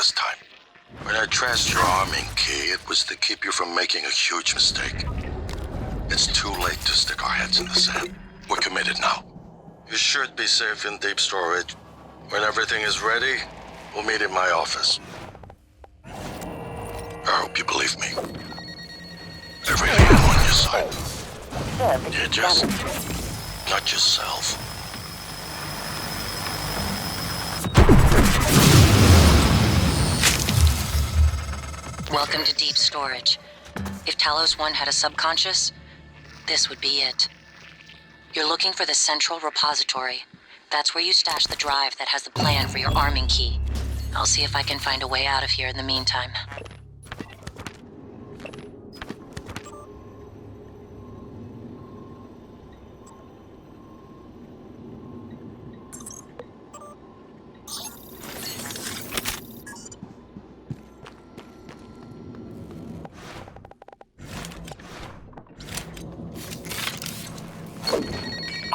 this time. When I trashed your arming key, it was to keep you from making a huge mistake. It's too late to stick our heads in the sand. We're committed now. You should be safe in deep storage. When everything is ready, we'll meet in my office. I hope you believe me. Everything is on your side. You just... not yourself. Welcome to deep storage. If Talos 1 had a subconscious, this would be it. You're looking for the central repository. That's where you stash the drive that has the plan for your arming key. I'll see if I can find a way out of here in the meantime.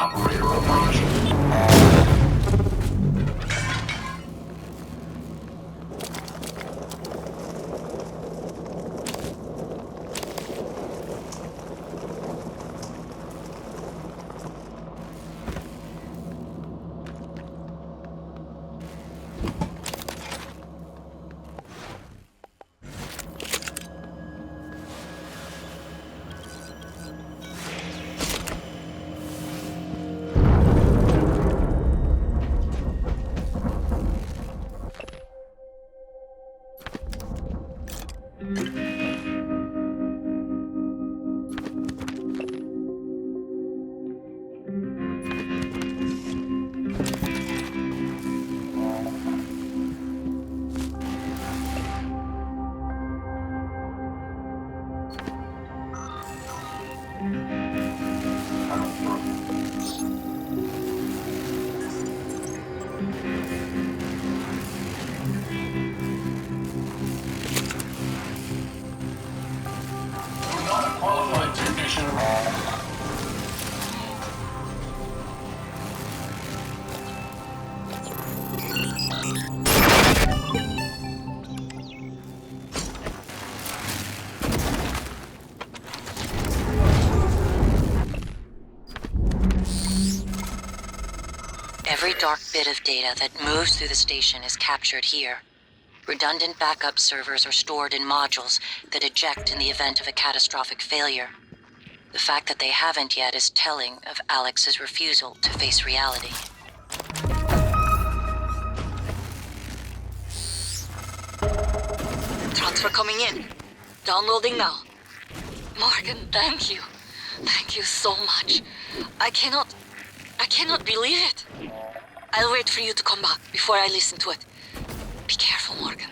Operator approaching. Qualified technician. Every dark bit of data that moves through the station is captured here. Redundant backup servers are stored in modules that eject in the event of a catastrophic failure. The fact that they haven't yet is telling of Alex's refusal to face reality. Transfer coming in. Downloading now. Morgan, thank you. Thank you so much. I cannot believe it. I'll wait for you to come back before I listen to it. Be careful, Morgan.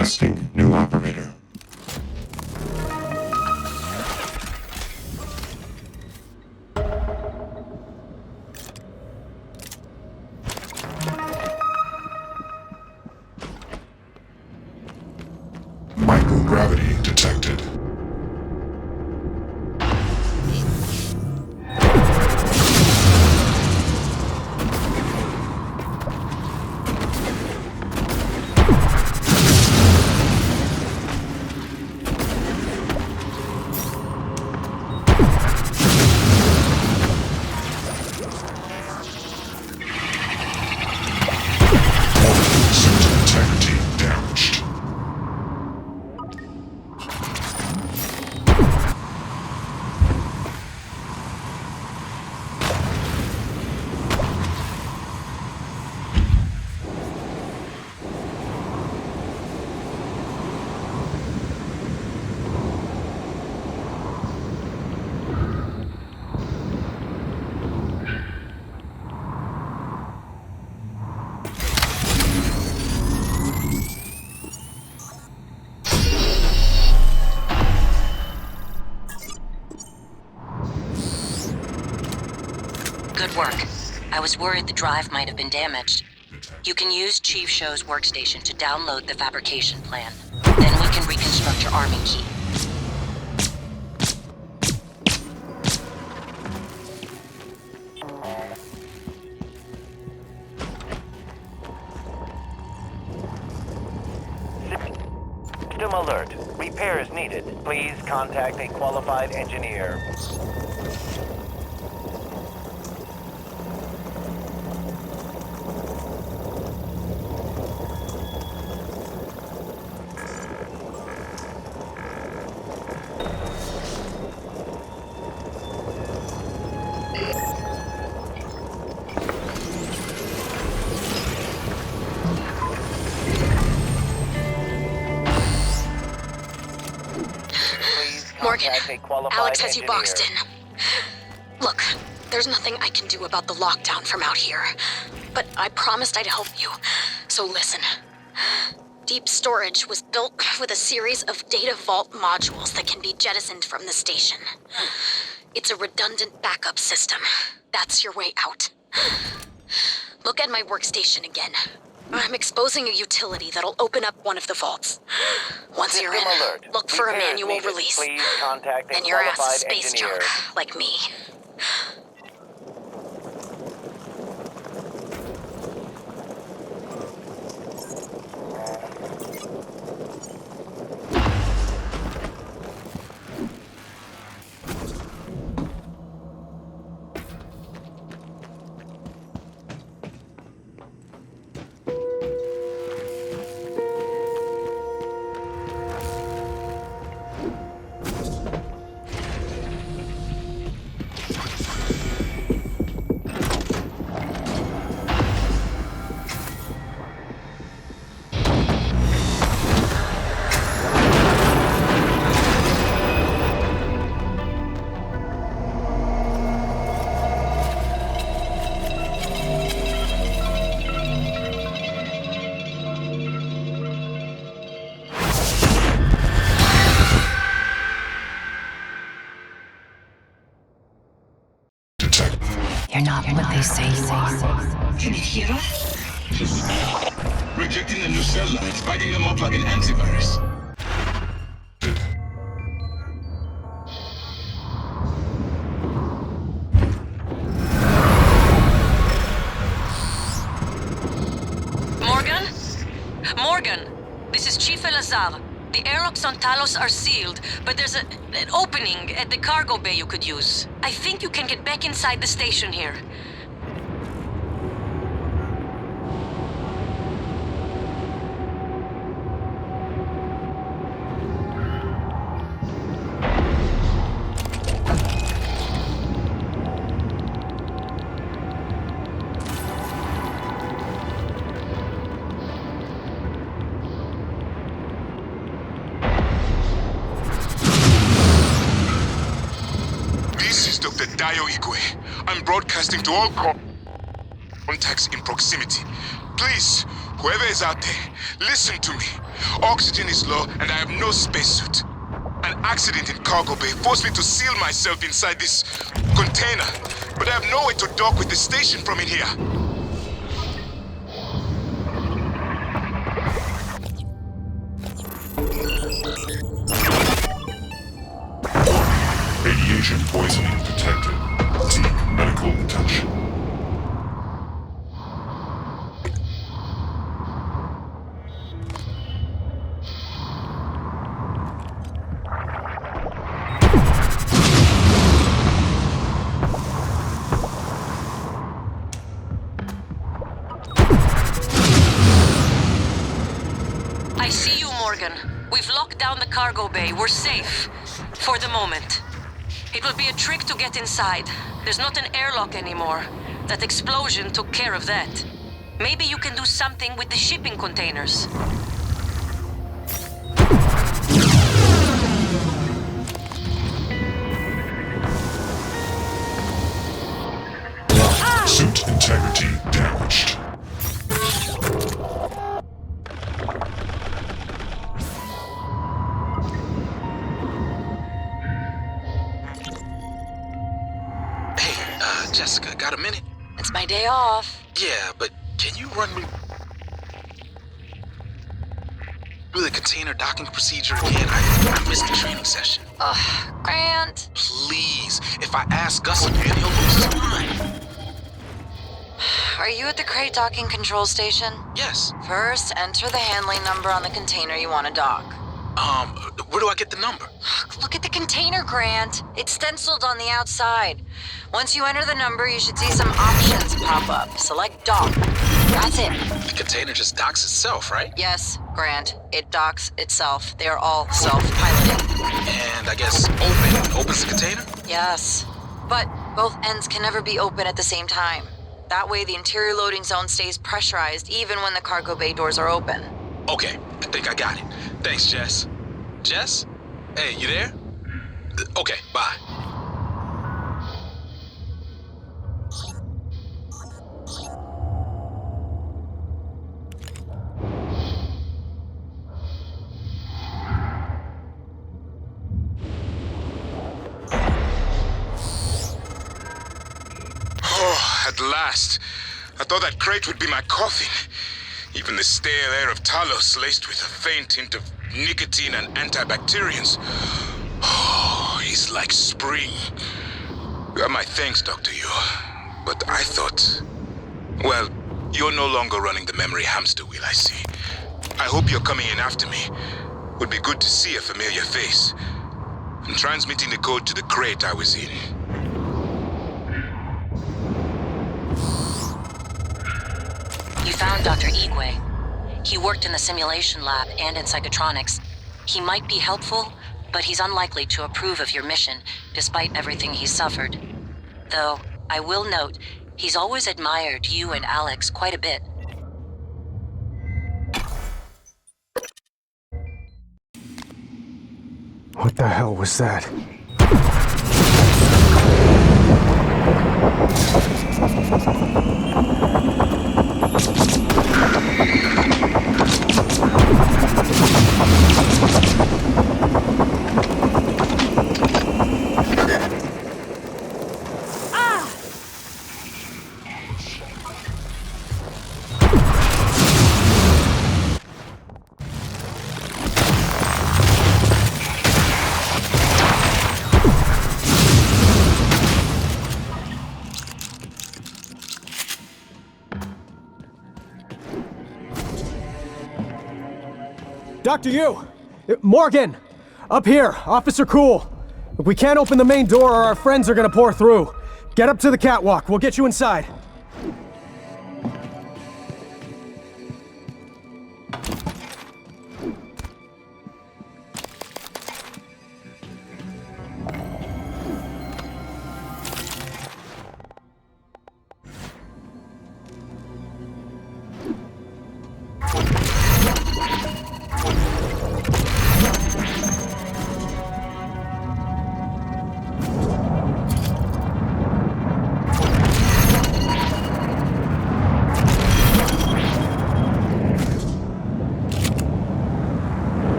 Requesting new operator. Microgravity detected. Suit integrity damaged. Good work. I was worried the drive might have been damaged. You can use Chief Show's workstation to download the fabrication plan. Then we can reconstruct your arming key. System alert. Repairs needed. Please contact a qualified engineer. Please Morgan, contact a qualified Alex has you engineer. boxed in. Look, there's nothing I can do about the lockdown from out here. But I promised I'd help you. So listen. Deep Storage was built with a series of data vault modules that can be jettisoned from the station. It's a redundant backup system. That's your way out. Look at my workstation again. I'm exposing a utility that'll open up one of the vaults. Once you're in, System alert. look for a Repairs manual needed. release. Please contact a Then your ass qualified is space engineer. junk, like me. Detect. You're not what they say you are. Can you hear us? Rejecting the new cell lines, biting them up like an antivirus. Morgan? Morgan, this is Chief Elazar. The airlocks on Talos are sealed, but there's an opening at the cargo bay you could use. I think you can get back inside the station here. This is Dr. Dayo Igwe. I'm broadcasting to all contacts in proximity. Please, whoever is out there, listen to me. Oxygen is low and I have no spacesuit. An accident in cargo bay forced me to seal myself inside this container, but I have no way to dock with the station from in here. Radiation poisoning detected. Seek medical attention. I see you, Morgan. We've locked down the cargo bay. We're safe. For the moment. It will be a trick to get inside. There's not an airlock anymore. That explosion took care of that. Maybe you can do something with the shipping containers. Suit integrity damaged. Jessica, got a minute? It's my day off. Yeah, but can you run me through the container docking procedure again? I missed the training session. Ugh, Grant. Please, if I ask Gus again, he'll lose his mind. Are you at the crate docking control station? Yes. First, enter the handling number on the container you want to dock. Where do I get the number? Look at the container, Grant. It's stenciled on the outside. Once you enter the number, you should see some options pop up. Select dock. That's it. The container just docks itself, right? Yes, Grant. It docks itself. They are all self-piloting. And I guess opens the container? Yes. But both ends can never be open at the same time. That way the interior loading zone stays pressurized even when the cargo bay doors are open. Okay, I think I got it. Thanks, Jess. Jess? Hey, you there? Okay, bye. Oh, at last. I thought that crate would be my coffin. Even the stale air of Talos laced with a faint hint of nicotine and antibacterians. Oh, it's like spring. You have my thanks, Dr. Yu. But I thought... Well, you're no longer running the memory hamster wheel, I see. I hope you're coming in after me. Would be good to see a familiar face. I'm transmitting the code to the crate I was in. You found Dr. Igwe. He worked in the simulation lab and in psychotronics. He might be helpful, but he's unlikely to approve of your mission, despite everything he's suffered. Though, I will note, he's always admired you and Alex quite a bit. What the hell was that? Dr. Yu! Morgan! Up here, Officer Cool. We can't open the main door or our friends are gonna pour through. Get up to the catwalk, we'll get you inside.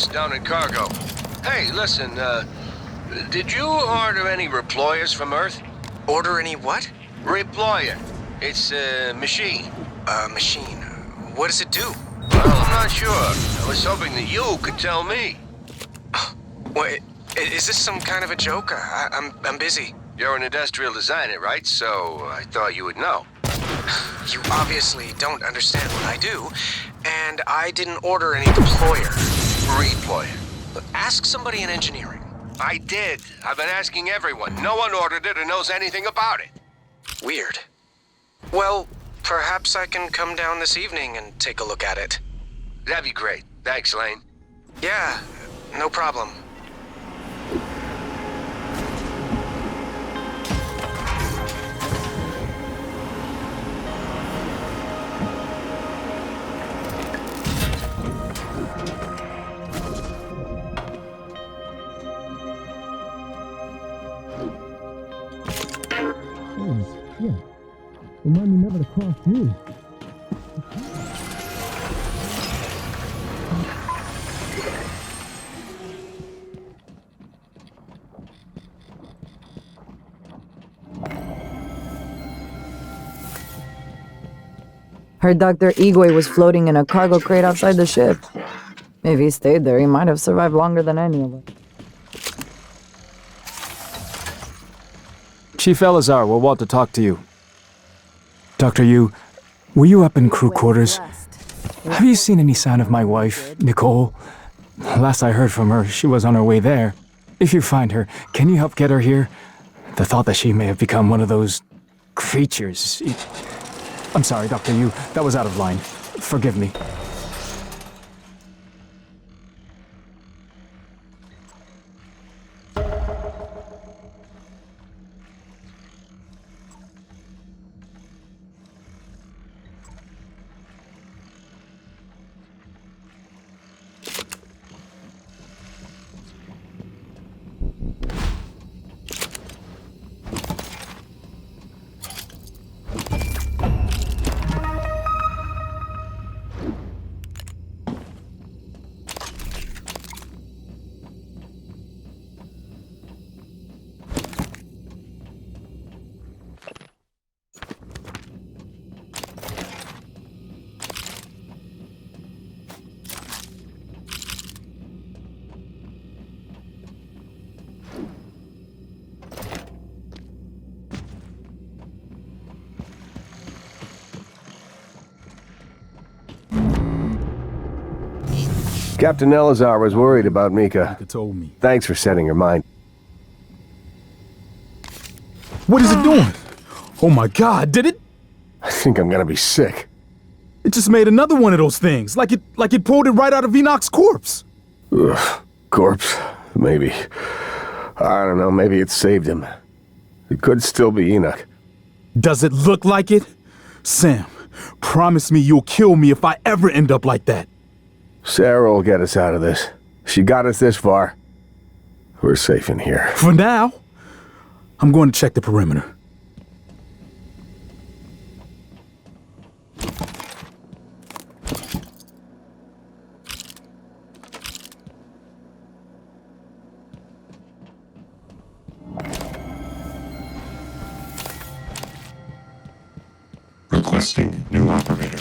Alex, down at Cargo. Hey, listen, did you order any Reployers from Earth? Order any what? Reployer. It's a machine. Machine. What does it do? Well, I'm not sure. I was hoping that you could tell me. Wait, is this some kind of a joke? I'm busy. You're an industrial designer, right? So I thought you would know. You obviously don't understand what I do, and I didn't order any deployer. Reployer. Ask somebody in engineering. I did. I've been asking everyone. No one ordered it or knows anything about it. Weird. Well, perhaps I can come down this evening and take a look at it. That'd be great. Thanks, Lane. Yeah, no problem. Remind me never to cross through. Heard Dr. Igwe was floating in a cargo crate outside the ship. If he stayed there, he might have survived longer than any of us. Chief Elazar will want to talk to you. Dr. Yu, were you up in crew quarters? Have you seen any sign of my wife, Nicole? Last I heard from her, she was on her way there. If you find her, can you help get her here? The thought that she may have become one of those creatures. I'm sorry, Dr. Yu, that was out of line. Forgive me. Captain Elazar was worried about Mika. Mika told me. Thanks for setting her mind. What is it doing? Oh my god, did it? I think I'm gonna be sick. It just made another one of those things, like it pulled it right out of Enoch's corpse. Ugh, corpse, maybe. I don't know, maybe it saved him. It could still be Enoch. Does it look like it? Sam, promise me you'll kill me if I ever end up like that. Sarah will get us out of this. She got us this far. We're safe in here. For now, I'm going to check the perimeter. Requesting new operator.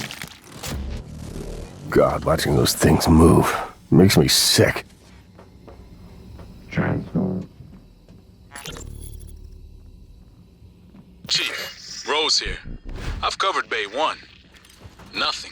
God, watching those things move makes me sick. Transfer. Chief, Rose here. I've covered Bay 1. Nothing.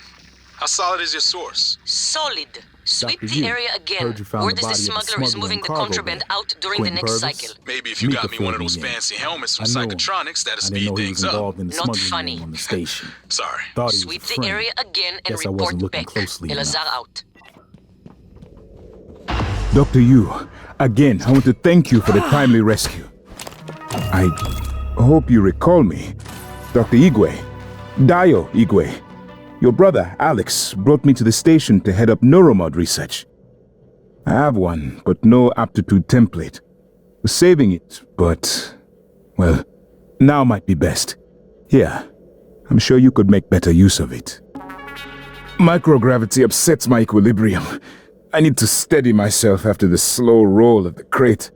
How solid is your source? Solid. Sweep Dr. the Yu, area again. heard you found Word the is the body of the smuggler is smuggler moving in the cargo contraband bay. out during the Quentin next Purvis? cycle. Maybe if you Mika got me one of filled those me in. fancy helmets from I know him. Psychotronics, that'll I didn't speed know he things was up. involved in the Not smuggling funny. ring on the station. Sorry. Thought he Sweep was a the friend. area again and Guess I wasn't report looking back. closely enough. Elazar out. Dr. Yu, again, I want to thank you for the timely rescue. I hope you recall me. Dr. Igwe. Dio Igwe. Your brother, Alex, brought me to the station to head up neuromod research. I have one, but no aptitude template. Was saving it, but, well, now might be best. Here, I'm sure you could make better use of it. Microgravity upsets my equilibrium. I need to steady myself after the slow roll of the crate.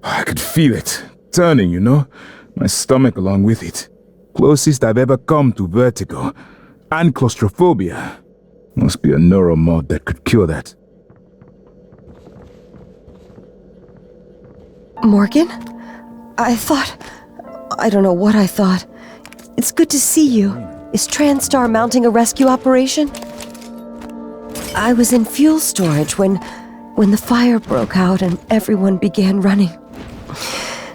I could feel it, turning, you know? My stomach along with it. Closest I've ever come to vertigo. And claustrophobia. Must be a neuromod that could cure that. Morgan? I don't know what I thought. It's good to see you. Is TranStar mounting a rescue operation? I was in fuel storage when the fire broke out and everyone began running.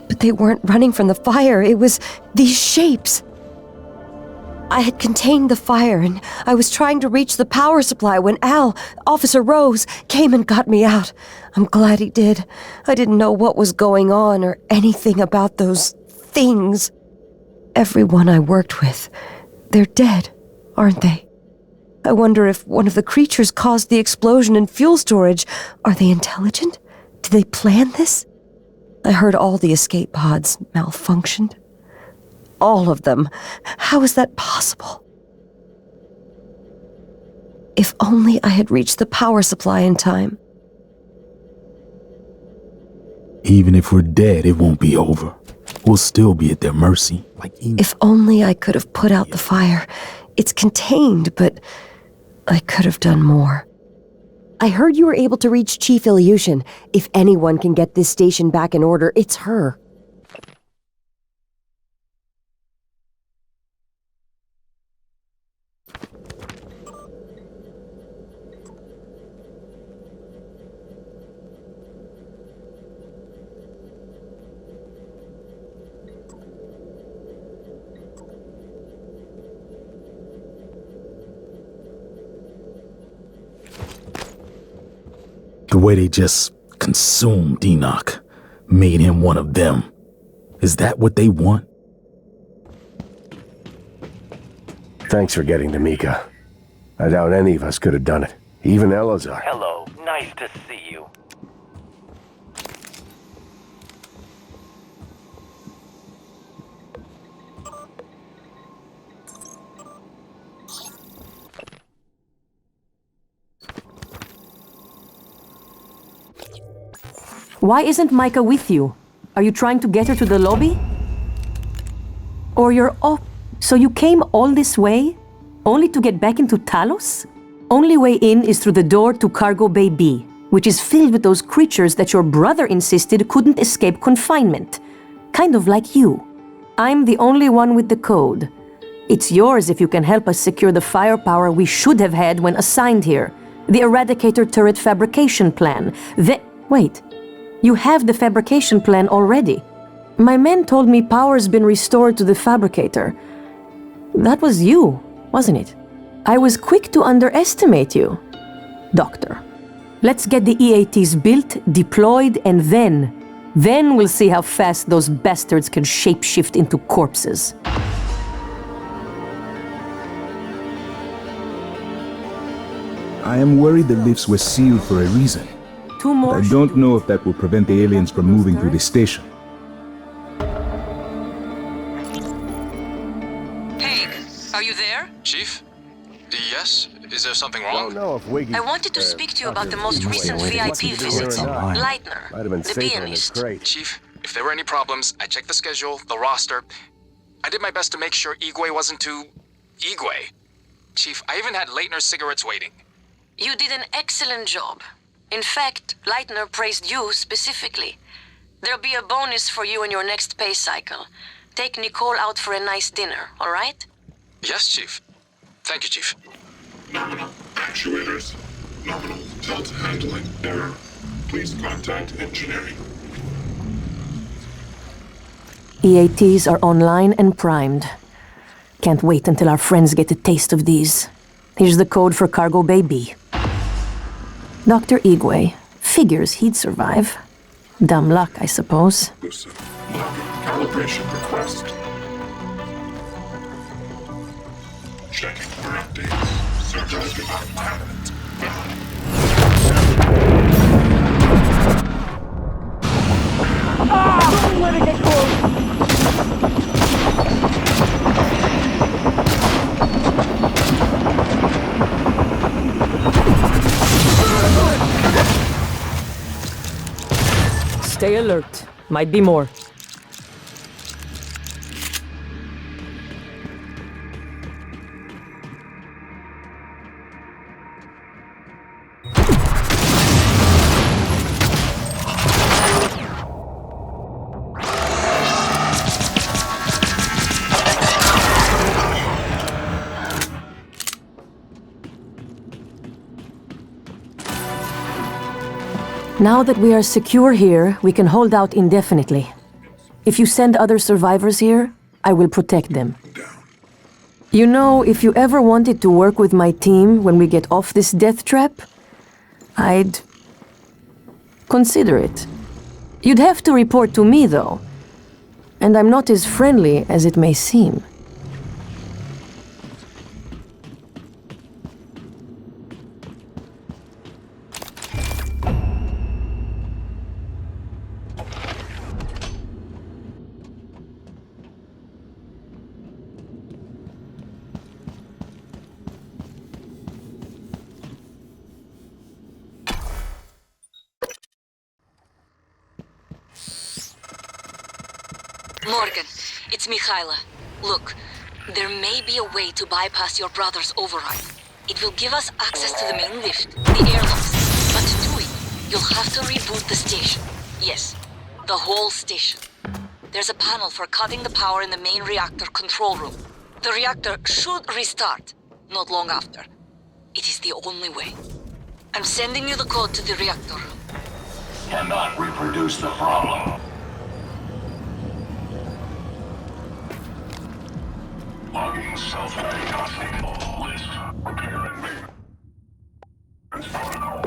But they weren't running from the fire, it was these shapes. I had contained the fire and I was trying to reach the power supply when Officer Rose, came and got me out. I'm glad he did. I didn't know what was going on or anything about those things. Everyone I worked with, they're dead, aren't they? I wonder if one of the creatures caused the explosion in fuel storage. Are they intelligent? Did they plan this? I heard all the escape pods malfunctioned. All of them. How is that possible? If only I had reached the power supply in time. Even if we're dead, it won't be over. We'll still be at their mercy. If only I could have put out the fire. It's contained, but I could have done more. I heard you were able to reach Chief Ilyushin. If anyone can get this station back in order, it's her. The way they just consumed Enoch, made him one of them. Is that what they want? Thanks for getting to Mika. I doubt any of us could have done it. Even Elazar. Hello, nice to see you. Why isn't Micah with you? Are you trying to get her to the lobby? Or you're off? So you came all this way, only to get back into Talos? Only way in is through the door to Cargo Bay B, which is filled with those creatures that your brother insisted couldn't escape confinement. Kind of like you. I'm the only one with the code. It's yours if you can help us secure the firepower we should have had when assigned here. The Eradicator turret fabrication plan. Wait. You have the fabrication plan already. My men told me power's been restored to the fabricator. That was you, wasn't it? I was quick to underestimate you, Doctor. Let's get the EATs built, deployed, and then we'll see how fast those bastards can shapeshift into corpses. I am worried the lifts were sealed for a reason. I don't know if that will prevent the aliens from moving through the station. Hey, are you there? Chief? Yes? Is there something wrong? I wanted to speak to you about the most recent VIP visit. Leitner, the pianist. Chief, if there were any problems, I checked the schedule, the roster. I did my best to make sure Igwe wasn't too... Igwe. Chief, I even had Leitner's cigarettes waiting. You did an excellent job. In fact, Leitner praised you specifically. There'll be a bonus for you in your next pay cycle. Take Nicole out for a nice dinner, all right? Yes, Chief. Thank you, Chief. Nominal actuators. Nominal delta handling error. Please contact engineering. EATs are online and primed. Can't wait until our friends get a taste of these. Here's the code for Cargo Bay B. Dr. Igwe figures he'd survive. Dumb luck, I suppose. Calibration request. Checking for updates. Surface contaminant. Don't let it get close! Stay alert. Might be more. Now that we are secure here, we can hold out indefinitely. If you send other survivors here, I will protect them. You know, if you ever wanted to work with my team when we get off this death trap, I'd consider it. You'd have to report to me, though. And I'm not as friendly as it may seem. Morgan, it's Mikhaila. Look, there may be a way to bypass your brother's override. It will give us access to the main lift, the airlocks. But to do it, you'll have to reboot the station. Yes, the whole station. There's a panel for cutting the power in the main reactor control room. The reactor should restart, not long after. It is the only way. I'm sending you the code to the reactor room. Cannot reproduce the problem. Logging self-diagnostic list. Repair and maintenance protocol.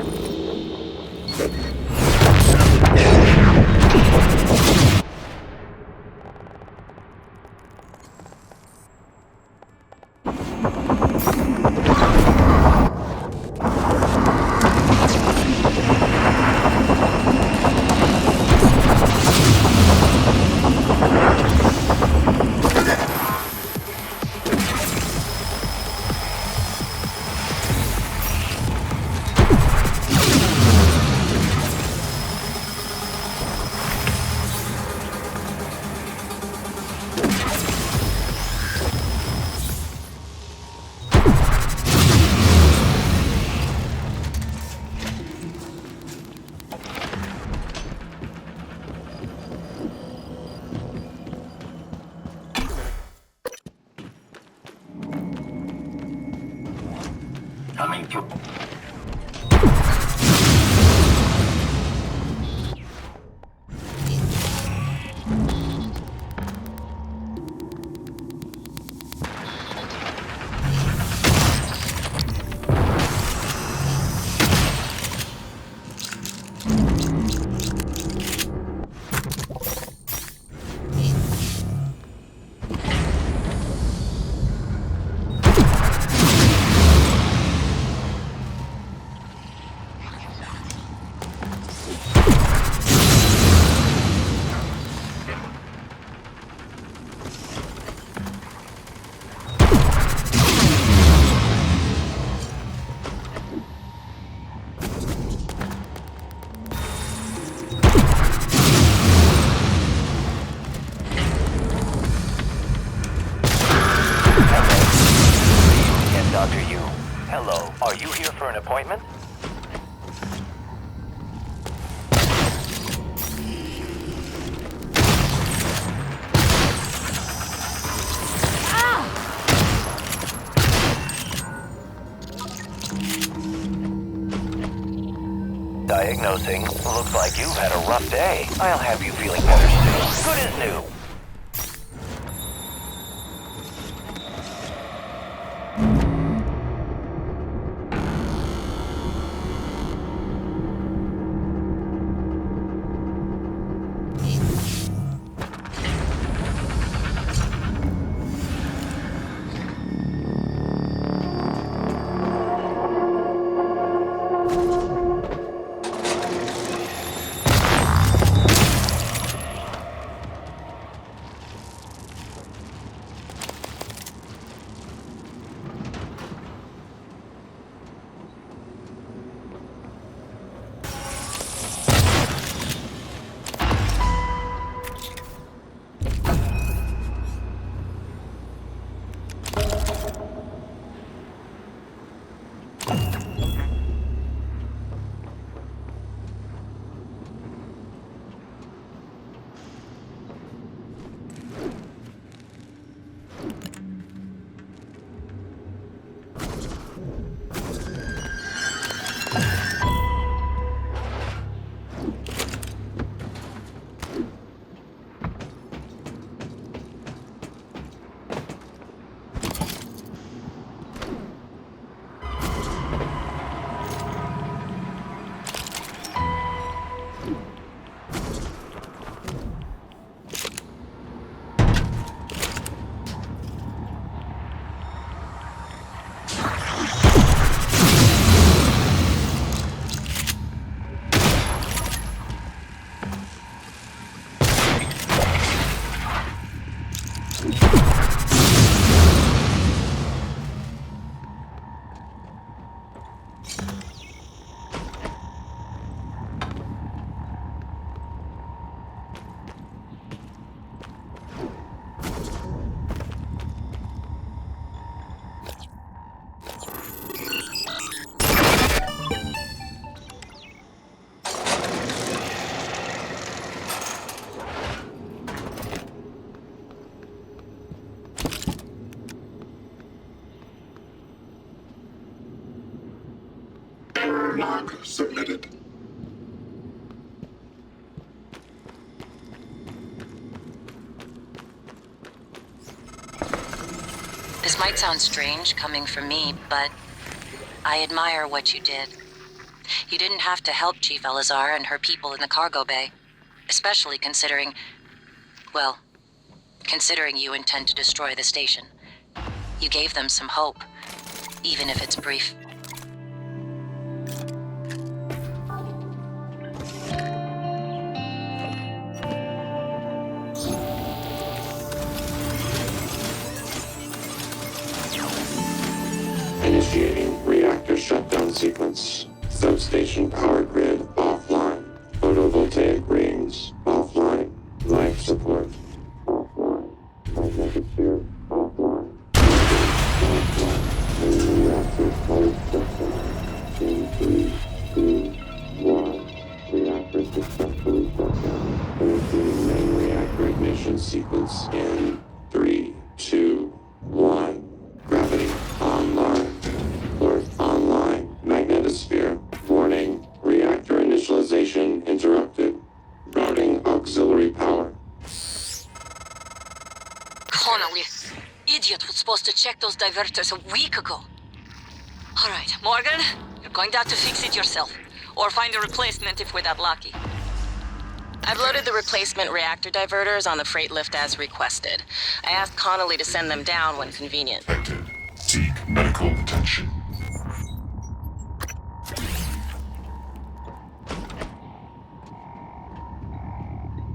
Coming through. Dr. Yu. Hello, are you here for an appointment? Diagnosing. Looks like you've had a rough day. I'll have you feeling better soon. Good as new. log submitted. This might sound strange coming from me, but I admire what you did. You didn't have to help Chief Elazar and her people in the cargo bay, especially considering, well, considering you intend to destroy the station. You gave them some hope, even if it's brief. Initiating reactor shutdown sequence. Substation power grid offline. Photovoltaic rings offline. Life support offline. Magnetic sphere offline. Main reactor power structure. In 3, 2, 1. Reactor successfully shut down. Initiating main reactor ignition sequence in 3, 2, 1. Gravity online. Earth online. Magnetosphere. Warning. Reactor initialization interrupted. Routing auxiliary power. Connolly, idiot was supposed to check those diverters a week ago. All right, Morgan, you're going to have to fix it yourself. Or find a replacement if we're that lucky. I've loaded the replacement reactor diverters on the freight lift as requested. I asked Connolly to send them down when convenient. Seek medical attention.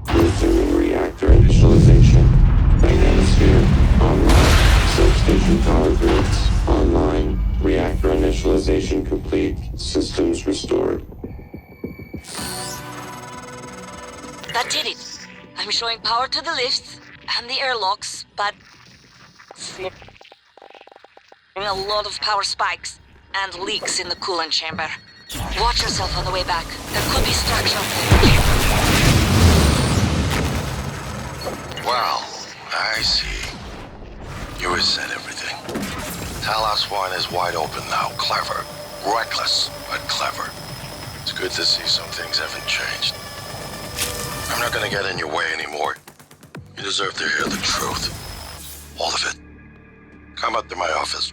Resuming reactor initialization. Magnetosphere online. Substation power grids online. Reactor initialization complete. Systems restored. That did it. I'm showing power to the lifts and the airlocks, but a lot of power spikes and leaks in the coolant chamber. Watch yourself on the way back. There could be structural damage. Well, I see. You reset everything. Talos 1 is wide open now. Clever. Reckless, but clever. It's good to see some things haven't changed. I'm not gonna get in your way anymore. You deserve to hear the truth. All of it. Come up to my office.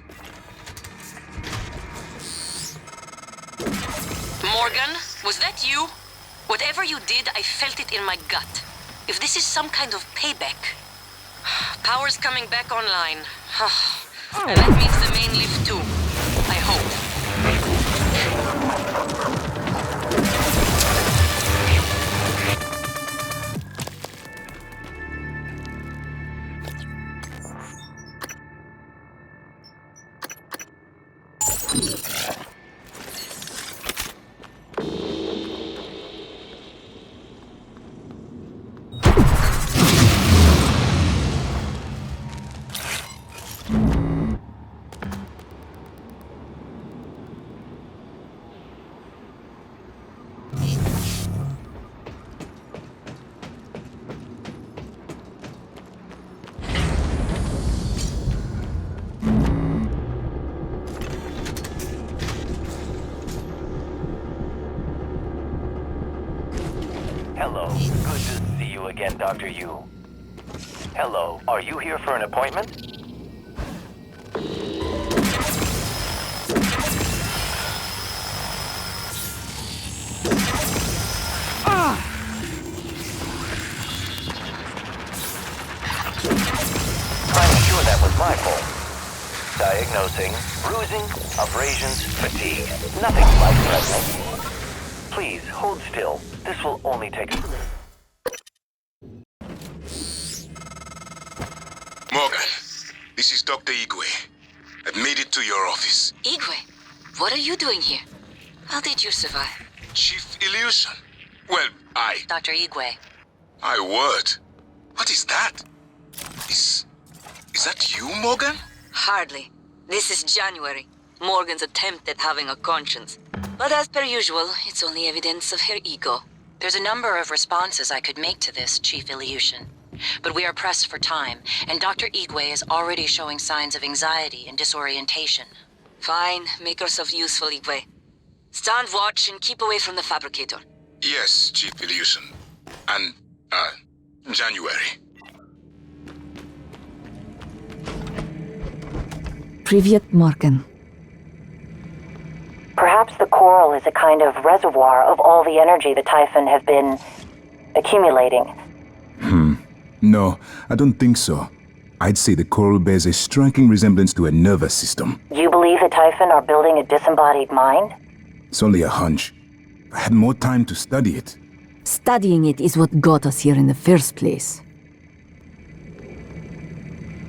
Morgan, was that you? Whatever you did, I felt it in my gut. If this is some kind of payback... Power's coming back online. And that means the main lift too. I hope. Hello. Good to see you again, Dr. Yu. Hello. Are you here for an appointment? I'm sure that was my fault. Diagnosing, bruising, abrasions, fatigue. Nothing life-threatening. Please, hold still. This will only take... Morgan, this is Dr. Igwe. I've made it to your office. Igwe, what are you doing here? How did you survive? Chief Illusion. Well, Dr. Igwe. My word. What is that? Is that you, Morgan? Hardly. This is January. Morgan's attempt at having a conscience. But as per usual, it's only evidence of her ego. There's a number of responses I could make to this, Chief Ilyushin. But we are pressed for time, and Dr. Igwe is already showing signs of anxiety and disorientation. Fine, make yourself useful, Igwe. Stand watch and keep away from the fabricator. Yes, Chief Illusion. And, January. Privyet, Morgan. Perhaps the coral is a kind of reservoir of all the energy the Typhon have been accumulating. No, I don't think so. I'd say the coral bears a striking resemblance to a nervous system. You believe the Typhon are building a disembodied mind? It's only a hunch. I had more time to study it. Studying it is what got us here in the first place.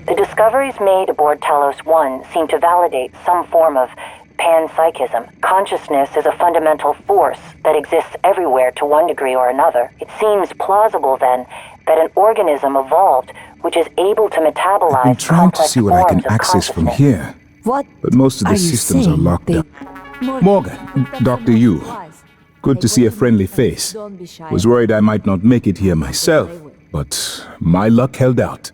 The discoveries made aboard Talos 1 seem to validate some form of panpsychism. Consciousness is a fundamental force that exists everywhere to one degree or another. It seems plausible, then, that an organism evolved which is able to metabolize I've been trying to see what I can forms of access from consciousness. here. What? But most of the are you systems are saying? locked up. Morgan, Dr. Yu. Good to see a friendly face. Was worried I might not make it here myself, but my luck held out.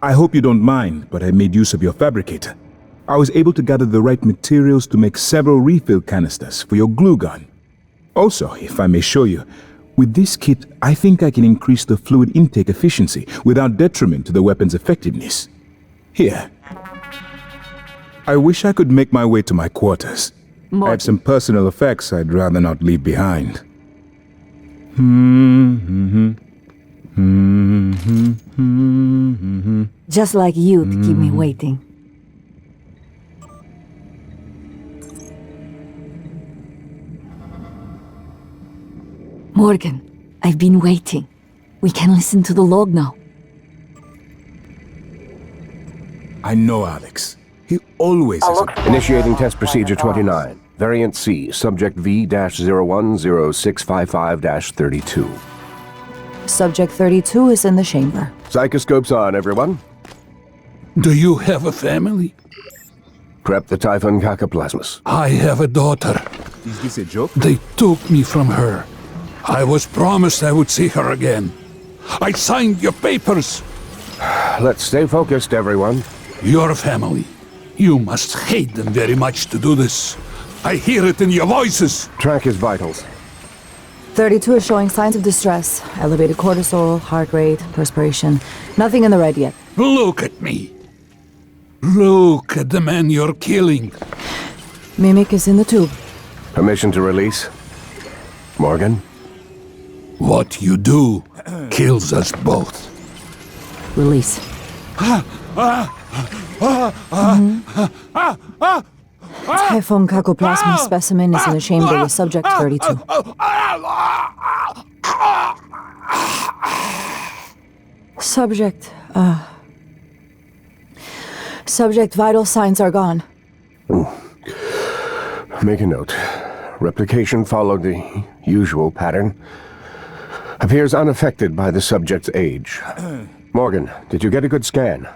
I hope you don't mind, but I made use of your fabricator. I was able to gather the right materials to make several refill canisters for your glue gun. Also, if I may show you, with this kit, I think I can increase the fluid intake efficiency without detriment to the weapon's effectiveness. Here. I wish I could make my way to my quarters. I have some personal effects I'd rather not leave behind. Just like you to keep me waiting. Morgan, I've been waiting. We can listen to the log now. I know Alex. He always has a... Initiating test procedure 29. Variant C, subject V-010655-32. Subject 32 is in the chamber. Psychoscopes on, everyone. Do you have a family? Prep the Typhon Cacoplasmus. I have a daughter. Is this a joke? They took me from her. I was promised I would see her again. I signed your papers. Let's stay focused, everyone. Your family. You must hate them very much to do this. I hear it in your voices. Track his vitals. 32 is showing signs of distress. Elevated cortisol, heart rate, perspiration. Nothing in the red yet. Look at me. Look at the man you're killing. Mimic is in the tube. Permission to release. Morgan? What you do kills us both. Release. Typhon Cacoplasma specimen is in the chamber with subject 32. Subject vital signs are gone. Make a note. Replication followed the usual pattern. Appears unaffected by the subject's age. Morgan, did you get a good scan?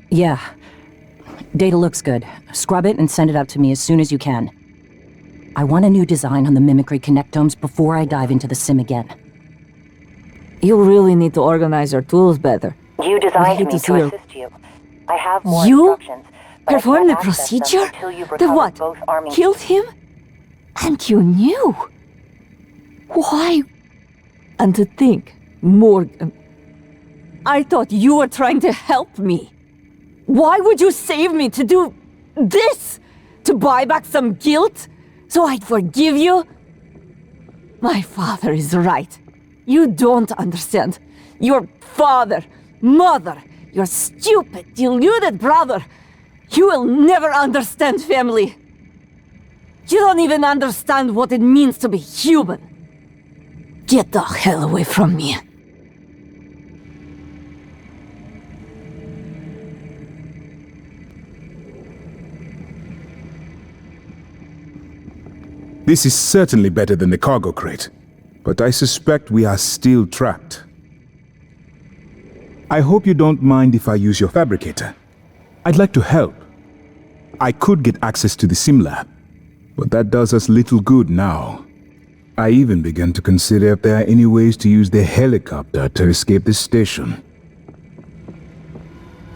Yeah. Data looks good. Scrub it and send it out to me as soon as you can. I want a new design on the mimicry connectomes before I dive into the sim again. You really need to organize your tools better. You designed me to assist you. I have more You instructions, but I performed the can't access them procedure? until you've The recovered what? both armies. Killed him? And you knew? Why? And to think, Morgan, I thought you were trying to help me. Why would you save me to do this? To buy back some guilt? So I'd forgive you? My father is right. You don't understand. Your father, mother, your stupid, deluded brother. You will never understand family. You don't even understand what it means to be human. Get the hell away from me. This is certainly better than the cargo crate, but I suspect we are still trapped. I hope you don't mind if I use your fabricator. I'd like to help. I could get access to the sim lab, but that does us little good now. I even began to consider if there are any ways to use the helicopter to escape the station.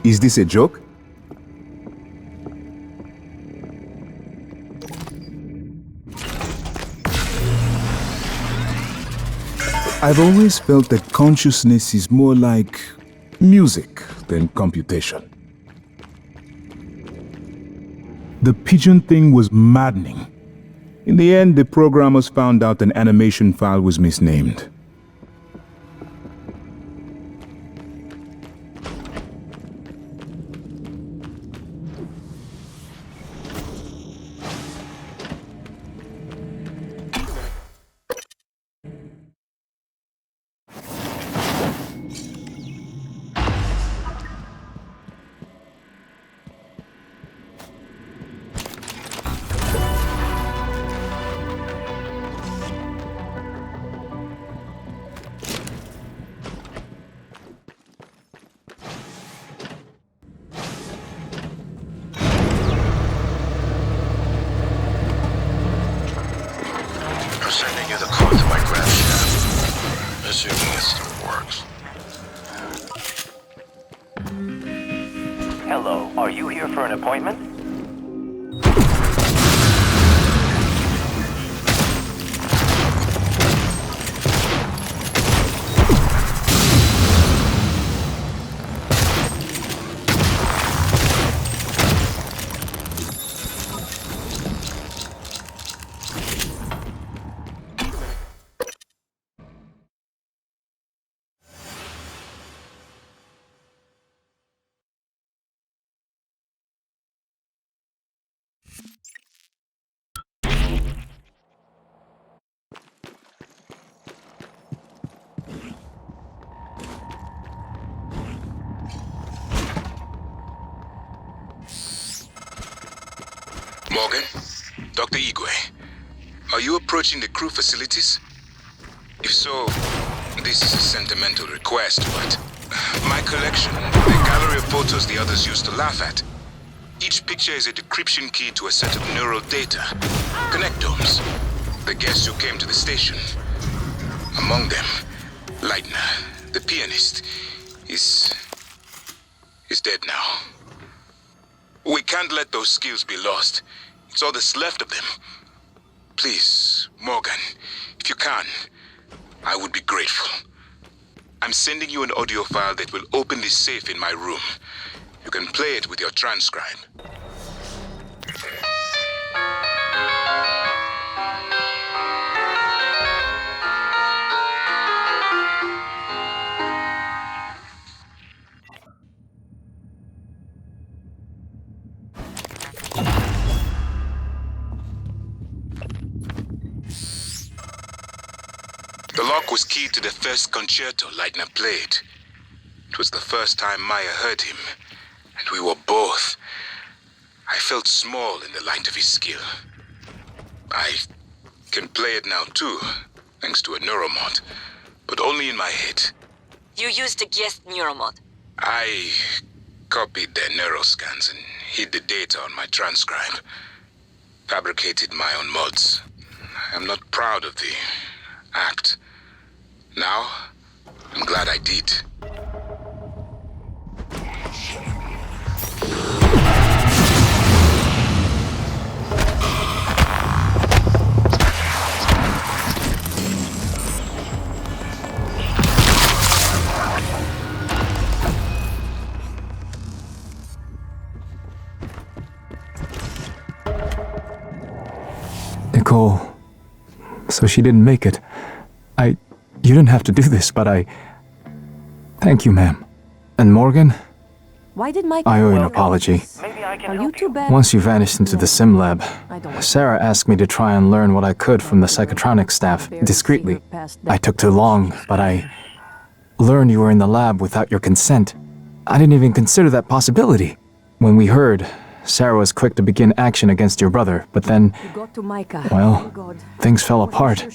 Is this a joke? I've always felt that consciousness is more like music than computation. The pigeon thing was maddening. In the end, the programmers found out an animation file was misnamed. I'm sending you the code to my grab shaft. Assuming it still works. Hello, are you here for an appointment? Morgan, Dr. Igwe, are you approaching the crew facilities? If so, this is a sentimental request, but my collection, the gallery of photos the others used to laugh at. Each picture is a decryption key to a set of neural data, connectomes, the guests who came to the station. Among them, Leitner, the pianist, is dead now. We can't let those skills be lost. It's all that's left of them. Please, Morgan, if you can, I would be grateful. I'm sending you an audio file that will open this safe in my room. You can play it with your transcribe. The lock was keyed to the first concerto Leitner played. It was the first time Maya heard him, and we were both. I felt small in the light of his skill. I can play it now too, thanks to a neuromod, but only in my head. You used a guest neuromod. I copied their neural scans and hid the data on my transcribe. Fabricated my own mods. I'm not proud of the act. Now, I'm glad I did. Nicole. So she didn't make it. You didn't have to do this, but Thank you, ma'am. And Morgan? Why did Mike... I owe you an apology. Are you too bad? Once you vanished into the sim lab, Sarah asked me to try and learn what I could from the psychotronics staff, discreetly. I took too long, but I learned you were in the lab without your consent. I didn't even consider that possibility. When we heard, Sarah was quick to begin action against your brother, but then, well, things fell apart.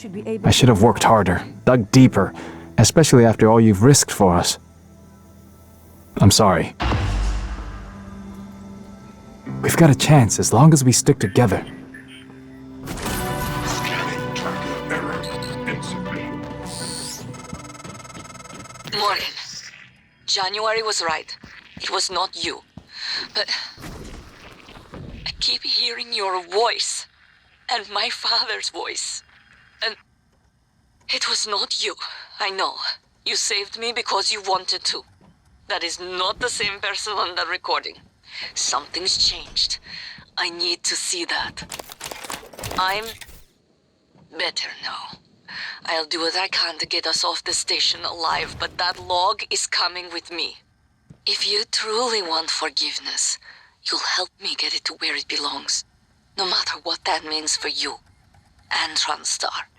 I should have worked harder, dug deeper, especially after all you've risked for us. I'm sorry. We've got a chance as long as we stick together. Morgan, January was right. It was not you. But I keep hearing your voice and my father's voice. And it was not you. I know. You saved me because you wanted to. That is not the same person on the recording. Something's changed. I need to see that. I'm better now. I'll do what I can to get us off the station alive, but that log is coming with me. If you truly want forgiveness, you'll help me get it to where it belongs. No matter what that means for you and TranStar.